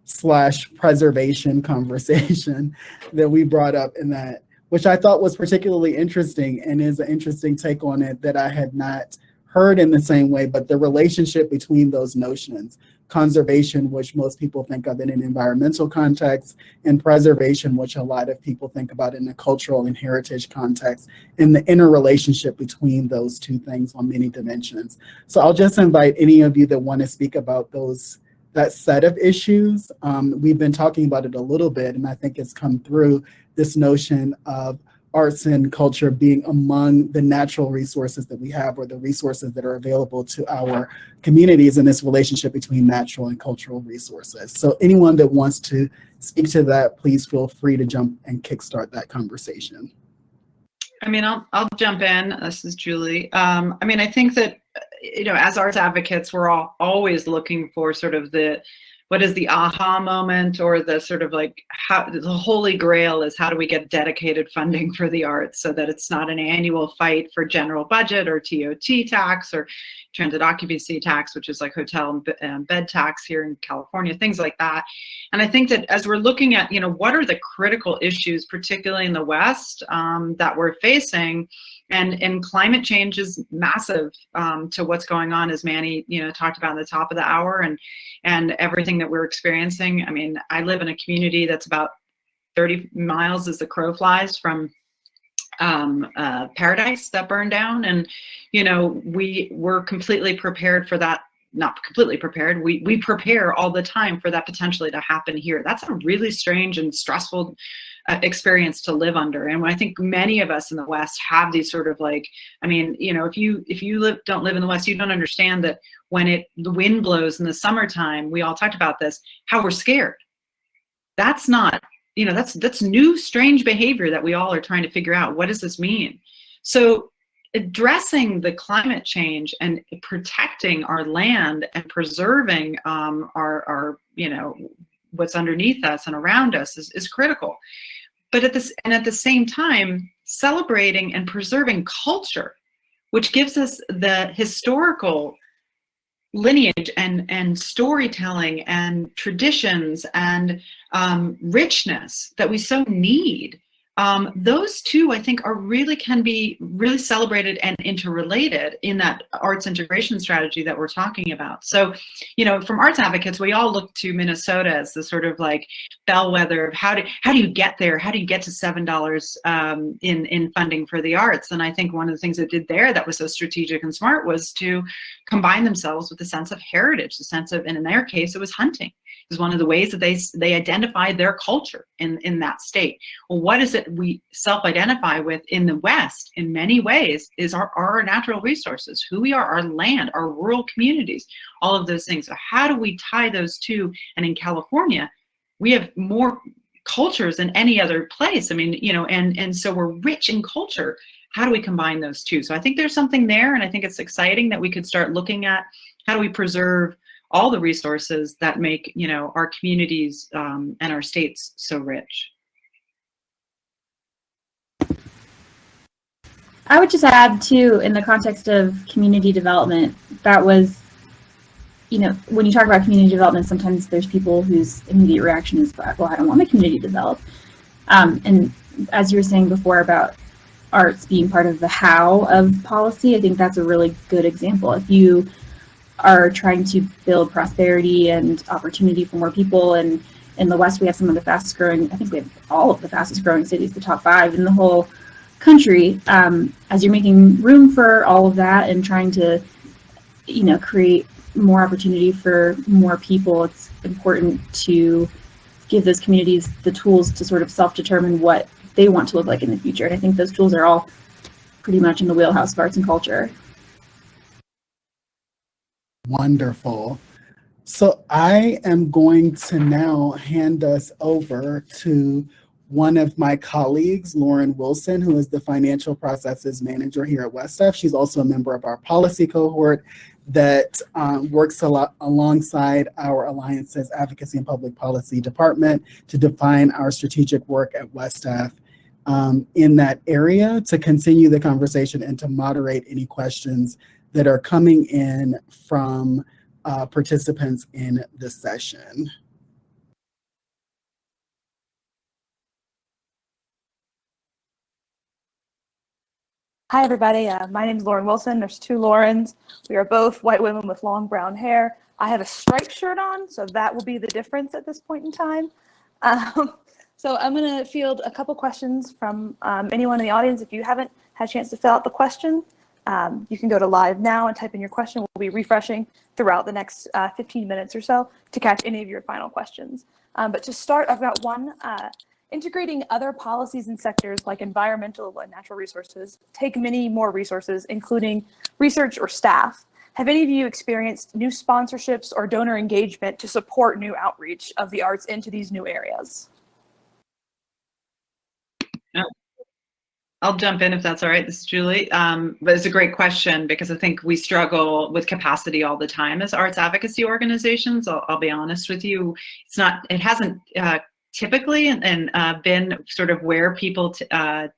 / preservation conversation that we brought up in that, which I thought was particularly interesting and is an interesting take on it that I had not heard in the same way, but the relationship between those notions, conservation, which most people think of in an environmental context, and preservation, which a lot of people think about in a cultural and heritage context, and the interrelationship between those two things on many dimensions. So I'll just invite any of you that want to speak about that set of issues. We've been talking about it a little bit, and I think it's come through this notion of arts and culture being among the natural resources that we have, or the resources that are available to our communities, in this relationship between natural and cultural resources. So anyone that wants to speak to that, please feel free to jump and kickstart that conversation. I mean, I'll jump in. This is Julie. I mean, I think that, as arts advocates, we're always looking for sort of what is the aha moment, or the sort of like how the holy grail is, how do we get dedicated funding for the arts so that it's not an annual fight for general budget or TOT tax or transit occupancy tax, which is like hotel and bed tax here in California, things like that. And I think that as we're looking at, what are the critical issues, particularly in the West, that we're facing, and climate change is massive to what's going on, as Manny, talked about at the top of the hour, and everything that we're experiencing. I mean, I live in a community that's about 30 miles as the crow flies from Paradise that burned down, and we were completely prepared for that. Not completely prepared. We prepare all the time for that potentially to happen here. That's a really strange and stressful experience to live under. And I think many of us in the West have these sort of like, I mean, if you don't live in the West, you don't understand that when the wind blows in the summertime, we all talked about this, how we're scared. That's not, that's new, strange behavior that we all are trying to figure out. What does this mean? So addressing the climate change and protecting our land and preserving our what's underneath us and around us is critical. But at the same time, celebrating and preserving culture, which gives us the historical lineage and storytelling and traditions and richness that we so need. Those two, I think, can be really celebrated and interrelated in that arts integration strategy that we're talking about. So, from arts advocates, we all look to Minnesota as the sort of like bellwether of how do you get there? How do you get to $7 in funding for the arts? And I think one of the things it did there that was so strategic and smart was to combine themselves with the sense of heritage, the sense of, and in their case, it was hunting. Is one of the ways that they identify their culture in that state. Well, what is it we self-identify with in the West in many ways is our natural resources, who we are, our land, our rural communities, all of those things. So how do we tie those two? And in California, we have more cultures than any other place. I mean, and so we're rich in culture. How do we combine those two? So I think there's something there, and I think it's exciting that we could start looking at how do we preserve all the resources that make our communities and our states so rich. I would just add too, in the context of community development, that was, when you talk about community development, sometimes there's people whose immediate reaction is, well, I don't want my community to develop. And as you were saying before about arts being part of the how of policy, I think that's a really good example. If you are trying to build prosperity and opportunity for more people, and in the West we have some of the fastest growing, I think we have all of the fastest growing cities, the top 5 in the whole country, as you're making room for all of that and trying to, create more opportunity for more people, it's important to give those communities the tools to sort of self-determine what they want to look like in the future. And I think those tools are all pretty much in the wheelhouse of arts and culture. Wonderful. So I am going to now hand us over to one of my colleagues, Lauren Wilson, who is the Financial Processes Manager here at WestF. She's also a member of our policy cohort that works a lot alongside our Alliance's Advocacy and Public Policy Department to define our strategic work at WestF in that area, to continue the conversation and to moderate any questions that are coming in from participants in the session. Hi, everybody. My name is Lauren Wilson. There's 2 Laurens. We are both white women with long brown hair. I have a striped shirt on, so that will be the difference at this point in time. So I'm going to field a couple questions from anyone in the audience. If you haven't had a chance to fill out the question, you can go to live now and type in your question. We'll be refreshing throughout the next 15 minutes or so to catch any of your final questions. But to start, I've got one. Integrating other policies and sectors like environmental and natural resources take many more resources, including research or staff. Have any of you experienced new sponsorships or donor engagement to support new outreach of the arts into these new areas? I'll jump in if that's all right. This is Julie. But it's a great question because I think we struggle with capacity all the time as arts advocacy organizations. I'll be honest with you. It hasn't typically been sort of where people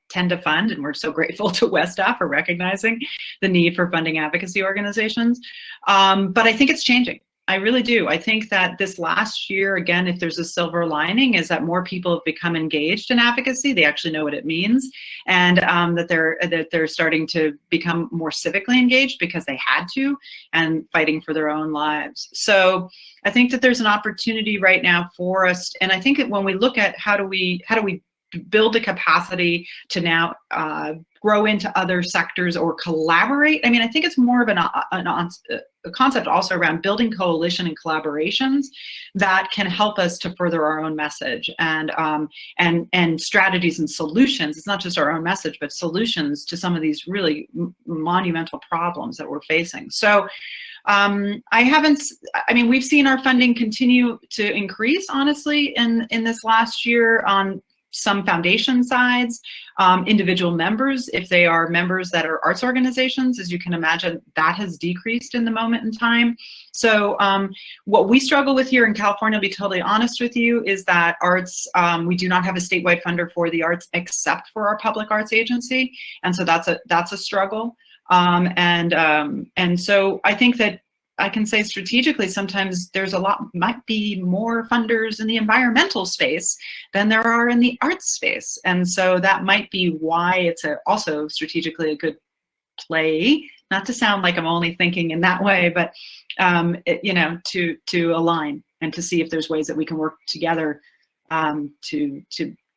tend to fund, and we're so grateful to WestAF for recognizing the need for funding advocacy organizations. But I think it's changing. I really do. I think that this last year, again, if there's a silver lining, is that more people have become engaged in advocacy. They actually know what it means, and that they're starting to become more civically engaged because they had to, and fighting for their own lives. So I think that there's an opportunity right now for us, and I think that when we look at how do we build a capacity to now grow into other sectors or collaborate. I mean, I think it's more of a concept also around building coalition and collaborations that can help us to further our own message and strategies and solutions. It's not just our own message, but solutions to some of these really monumental problems that we're facing. So we've seen our funding continue to increase, honestly, in this last year on some foundation sides, individual members, if they are members that are arts organizations, as you can imagine, that has decreased in the moment in time. So what we struggle with here in California, to be totally honest with you, is that arts, we do not have a statewide funder for the arts except for our public arts agency. And so that's a struggle. And so I think that I can say strategically, sometimes might be more funders in the environmental space than there are in the arts space. And so that might be why it's also strategically a good play, not to sound like I'm only thinking in that way, but to align and to see if there's ways that we can work together to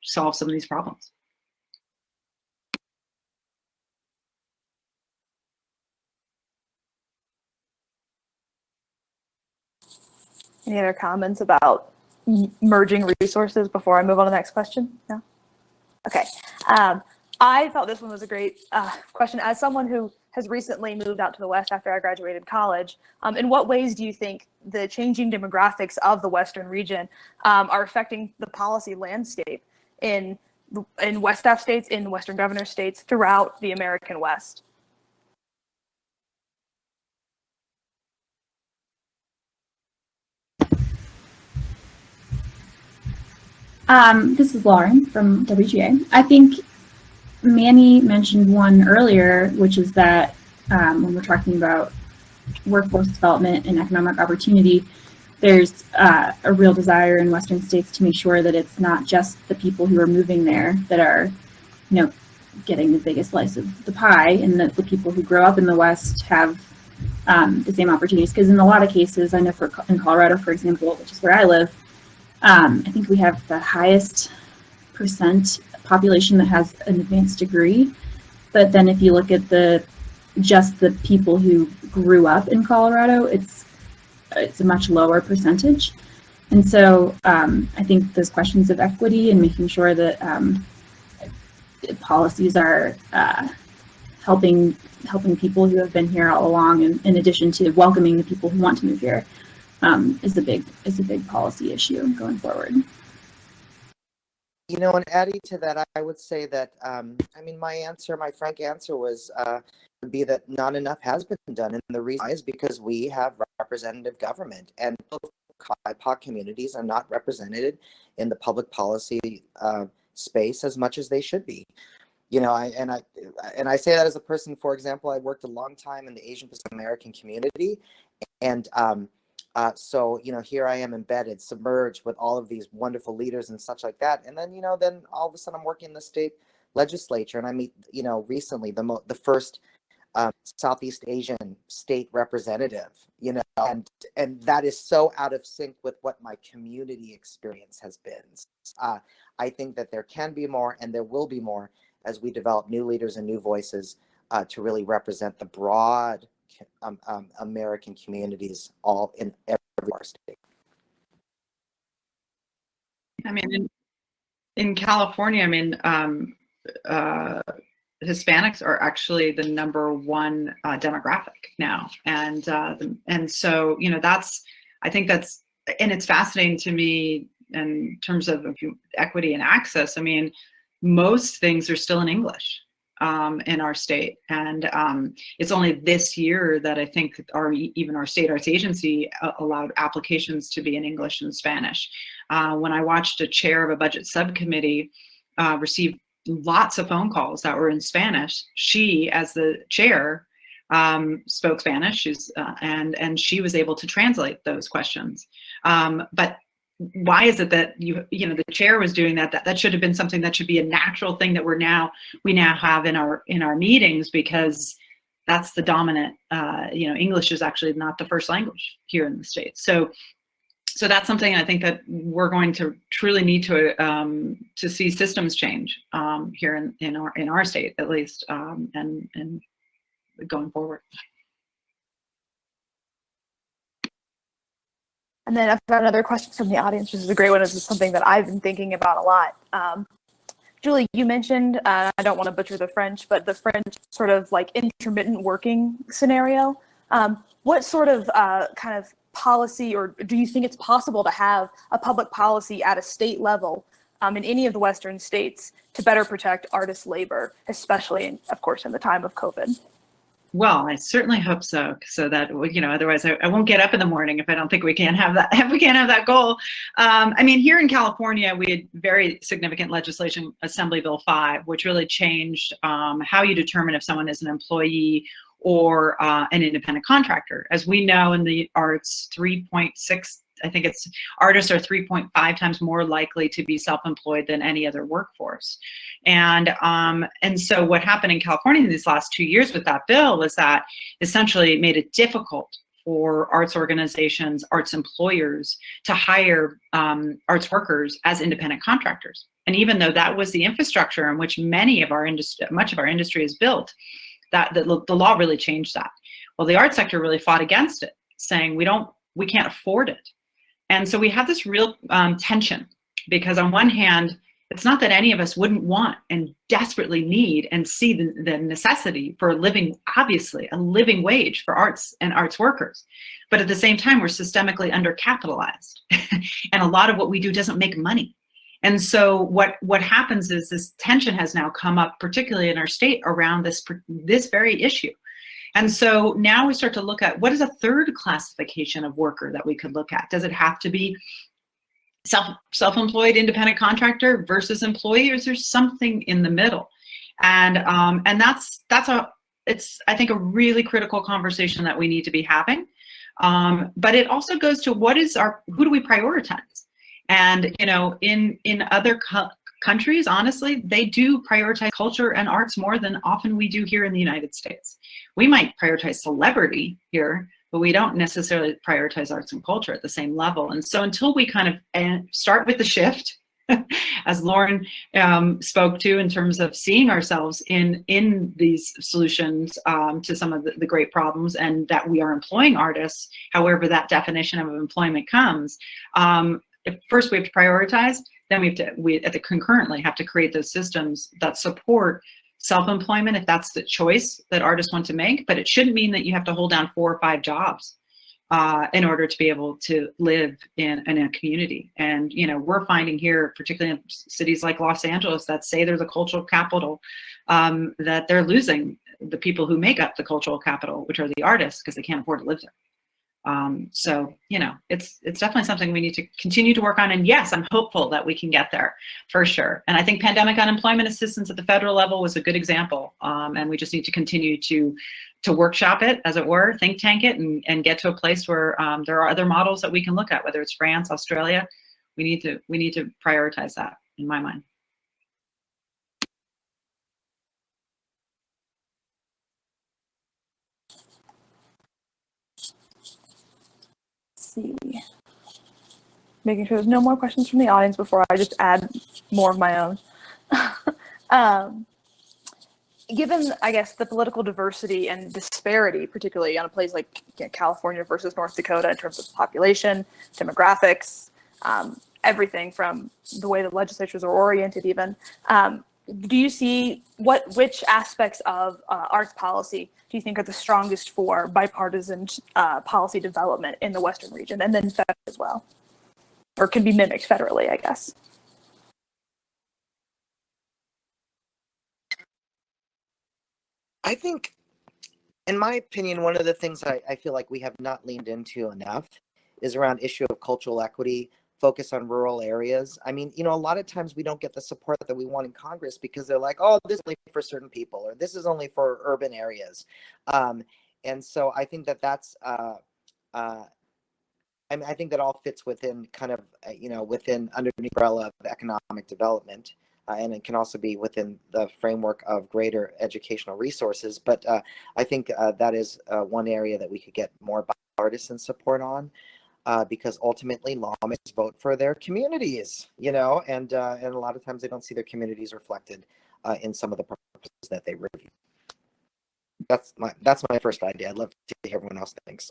solve some of these problems. Any other comments about merging resources before I move on to the next question? No? Okay. I thought this one was a great question. As someone who has recently moved out to the West after I graduated college, in what ways do you think the changing demographics of the Western region are affecting the policy landscape in WestAF states, in Western governor states, throughout the American West? This is Lauren from WGA. I think Manny mentioned one earlier, which is that when we're talking about workforce development and economic opportunity, there's a real desire in Western states to make sure that it's not just the people who are moving there that are, getting the biggest slice of the pie, and that the people who grow up in the West have the same opportunities. Because in a lot of cases, I know in Colorado, for example, which is where I live, I think we have the highest percent population that has an advanced degree. But then if you look at just the people who grew up in Colorado, it's a much lower percentage. And so I think those questions of equity and making sure that policies are helping people who have been here all along, and in addition to welcoming the people who want to move here, is a big policy issue going forward. And adding to that, I would say that, my frank answer would be that not enough has been done. And the reason is because we have representative government, and BIPOC communities are not represented in the public policy space as much as they should be. I say that as a person, for example, I worked a long time in the Asian Pacific American community. And so here I am embedded, submerged with all of these wonderful leaders and such like that. And then, then all of a sudden I'm working in the state legislature, and I meet, recently the first Southeast Asian state representative, and that is so out of sync with what my community experience has been. I think that there can be more, and there will be more, as we develop new leaders and new voices to really represent the broad American communities all in every state. In California, Hispanics are actually the #1 demographic now, and so I think that's, and it's fascinating to me in terms of equity and access. Most things are still in English in our state, and it's only this year that I think our state arts agency allowed applications to be in English and Spanish. When I watched a chair of a budget subcommittee receive lots of phone calls that were in Spanish, she, as the chair, spoke Spanish, and she was able to translate those questions. But why is it that the chair was doing that? That should have been something that should be a natural thing that we now have in our meetings, because that's the dominant. English is actually not the first language here in the States. So that's something I think that we're going to truly need to see systems change here in our state, at least, and going forward. And then I've got another question from the audience, which is a great one. This is something that I've been thinking about a lot. Julie, you mentioned, I don't want to butcher the French, but the French sort of like intermittent working scenario. What sort of kind of policy, or do you think it's possible to have a public policy at a state level in any of the Western states to better protect artist labor, especially, of course, in the time of COVID? Well, I certainly hope so. So that, otherwise I won't get up in the morning if I don't think we can't have that. If we can't have that goal. Here in California, we had very significant legislation, Assembly Bill 5, which really changed how you determine if someone is an employee or an independent contractor. As we know in the arts, 3.6, I think it's artists are 3.5 times more likely to be self-employed than any other workforce. And so what happened in California in these last 2 years with that bill was that essentially it made it difficult for arts organizations, arts employers to hire arts workers as independent contractors. And even though that was the infrastructure in which much of our industry is built, that the law really changed that. Well, the art sector really fought against it, saying we can't afford it. And so we have this real tension, because on one hand, it's not that any of us wouldn't want and desperately need and see the necessity for obviously a living wage for arts and arts workers. But at the same time, we're systemically undercapitalized. And a lot of what we do doesn't make money. And so what happens is this tension has now come up, particularly in our state, around this very issue. And so now we start to look at what is a third classification of worker that we could look at. Does it have to be self-employed independent contractor versus employee, or is there something in the middle? And that's I think, a really critical conversation that we need to be having. But it also goes to who do we prioritize? And, you know, in other countries, honestly, they do prioritize culture and arts more than often we do here in the United States. We might prioritize celebrity here, but we don't necessarily prioritize arts and culture at the same level. And so until we kind of start with the shift, as Lauren spoke to, in terms of seeing ourselves in these solutions to some of the great problems, and that we are employing artists, however that definition of employment comes, first we have to prioritize, then we concurrently have to create those systems that support self-employment if that's the choice that artists want to make. But it shouldn't mean that you have to hold down 4 or 5 jobs in order to be able to live in a community. And, you know, we're finding here, particularly in cities like Los Angeles that say they're the cultural capital, that they're losing the people who make up the cultural capital, which are the artists, because they can't afford to live there. So, you know, it's definitely something we need to continue to work on. And yes, I'm hopeful that we can get there for sure. And I think pandemic unemployment assistance at the federal level was a good example. And we just need to continue to workshop it, as it were, think tank it, and get to a place where there are other models that we can look at, whether it's France, Australia. We need to prioritize that, in my mind. See. Making sure there's no more questions from the audience before I just add more of my own. Given, I guess, the political diversity and disparity, particularly on a place like California versus North Dakota in terms of population, demographics, everything from the way the legislatures are oriented even, do you see which aspects of arts policy do you think are the strongest for bipartisan policy development in the Western region, and then federal as well, or can be mimicked federally, I guess? I think, in my opinion, one of the things I feel like we have not leaned into enough is around issue of cultural equity, focus on rural areas. I mean, you know, a lot of times we don't get the support that we want in Congress because they're like, oh, this is only for certain people, or this is only for urban areas. And so I think that's, I mean, I think that all fits within kind of, you know, within under the umbrella of economic development. And it can also be within the framework of greater educational resources. But I think that is one area that we could get more bipartisan support on. Because ultimately lawmakers vote for their communities, you know, and a lot of times they don't see their communities reflected in some of the proposals that they review. That's my first idea. I'd love to hear everyone else thinks.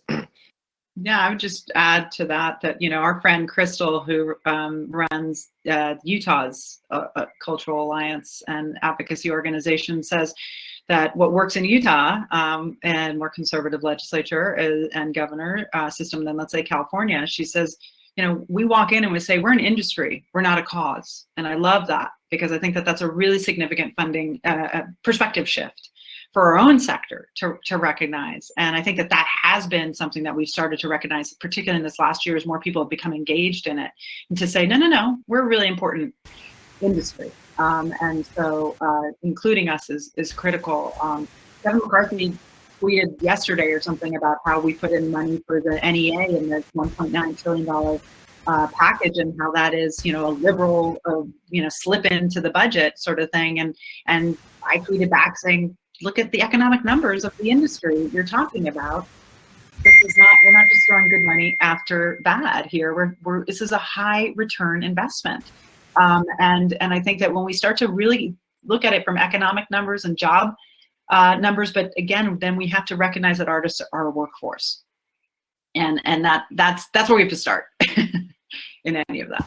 Yeah, I would just add to that, you know, our friend Crystal, who runs Utah's Cultural Alliance and Advocacy Organization, says that what works in Utah and more conservative legislature and governor system than, let's say, California, she says, you know, we walk in and we say, we're an industry, we're not a cause. And I love that, because I think that that's a really significant funding perspective shift for our own sector to recognize. And I think that has been something that we've started to recognize, particularly in this last year, as more people have become engaged in it, and to say, no, we're a really important industry. And so including us is critical. Kevin McCarthy tweeted yesterday or something about how we put in money for the NEA and the $1.9 trillion package, and how that is, you know, a liberal, you know, slip into the budget sort of thing. And I tweeted back saying, look at the economic numbers of the industry you're talking about. We're not just throwing good money after bad here. This is a high return investment. And I think that when we start to really look at it from economic numbers and job numbers, but again, then we have to recognize that artists are a workforce. And that's where we have to start in any of that.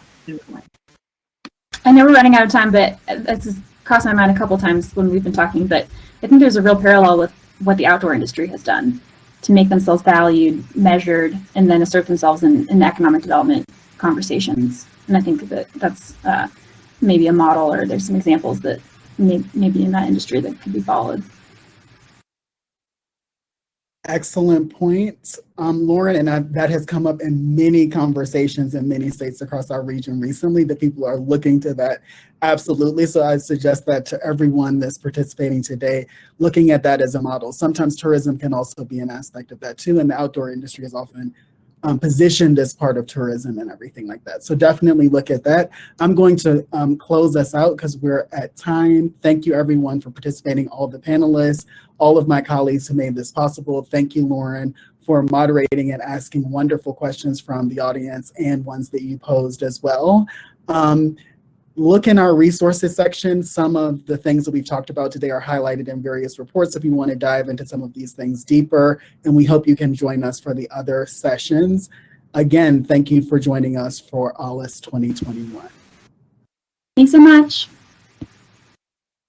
I know we're running out of time, but this has crossed my mind a couple times when we've been talking, but I think there's a real parallel with what the outdoor industry has done to make themselves valued, measured, and then assert themselves in economic development conversations. And I think that that's maybe a model, or there's some examples that maybe in that industry that could be followed. Excellent point, Lauren, and that has come up in many conversations in many states across our region recently, that people are looking to that. Absolutely. So I suggest that to everyone that's participating today, looking at that as a model. Sometimes tourism can also be an aspect of that too, and the outdoor industry is often positioned as part of tourism and everything like that. So definitely look at that. I'm going to close us out because we're at time. Thank you everyone for participating, all the panelists, all of my colleagues who made this possible. Thank you, Lauren, for moderating and asking wonderful questions from the audience and ones that you posed as well. Look in our resources section. Some of the things that we've talked about today are highlighted in various reports if you want to dive into some of these things deeper, and we hope you can join us for the other sessions. Again, thank you for joining us for ALIS 2021. Thanks so much.